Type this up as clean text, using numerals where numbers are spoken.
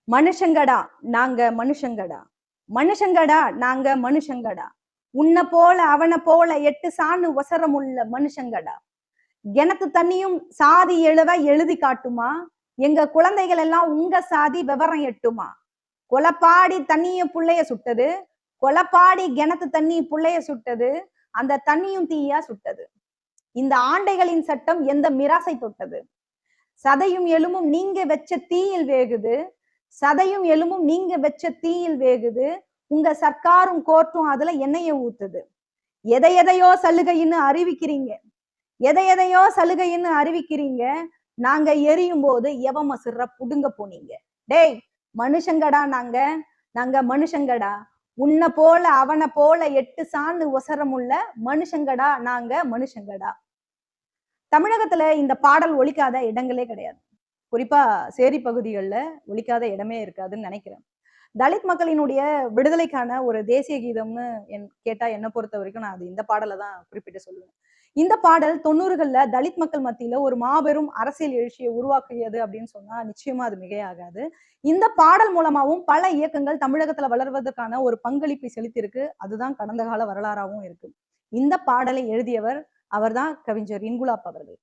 மனுஷங்கடா நாங்க மனுஷங்கடா, மனுஷங்கடா நாங்க மனுஷங்கடா, உன்னை போல அவனை போல 8 சாணு ஒசரமுள்ள மனுஷங்கடா. கிணத்து தண்ணியும் சாதி எழுதி காட்டுமா, எங்க குழந்தைகள் எல்லாம் உங்க சாதி விவரம் எட்டுமா. கொலப்பாடி தண்ணிய புள்ளைய சுட்டது, கொலப்பாடி கிணத்து தண்ணி புள்ளைய சுட்டது, அந்த தண்ணியும் தீயா சுட்டது. இந்த ஆண்டைகளின் சட்டம் எந்த மிராசை தொட்டது. சதையும் எலும்பும் நீங்க வச்ச தீயில் வேகுது, சதையும் எலும்பும் நீங்க வச்ச தீயில் வேகுது, உங்க சர்க்காரும் கோர்ட்டும் அதுல எண்ணெய ஊத்துது. எதையோ சலுகைன்னு அறிவிக்கிறீங்க, எதையோ சலுகைன்னு அறிவிக்கிறீங்க, நாங்க எரியும் போது எவம சிற புடுங்க போனீங்க. டேய் மனுஷங்கடா நாங்க, நாங்க மனுஷங்கடா, உன்னை போல அவனை போல 8 சாணு ஒசரமுள்ள மனுஷங்கடா நாங்க மனுஷங்கடா. தமிழகத்துல இந்த பாடல் ஒலிக்காத இடங்களே கிடையாது. குறிப்பா சேரி பகுதிகளில் ஒலிக்காத இடமே இருக்காதுன்னு நினைக்கிறேன். தலித் மக்களினுடைய விடுதலைக்கான ஒரு தேசிய கீதம்னு கேட்டா என்ன பொறுத்த வரைக்கும் நான் அது இந்த பாடலை தான் குறிப்பிட்டு சொல்லுவேன். இந்த பாடல் 90கள்ல தலித் மக்கள் மத்தியில ஒரு மாபெரும் அரசியல் எழுச்சியை உருவாக்கியது அப்படின்னு சொன்னா நிச்சயமா அது மிகையாகாது. இந்த பாடல் மூலமாவும் பல இயக்கங்கள் தமிழகத்துல வளர்வதற்கான ஒரு பங்களிப்பை செலுத்தியிருக்கு. அதுதான் கடந்த கால வரலாறாவும் இருக்கு. இந்த பாடலை எழுதியவர் அவர்தான் கவிஞர் இன்குலாப் அவர்கள்.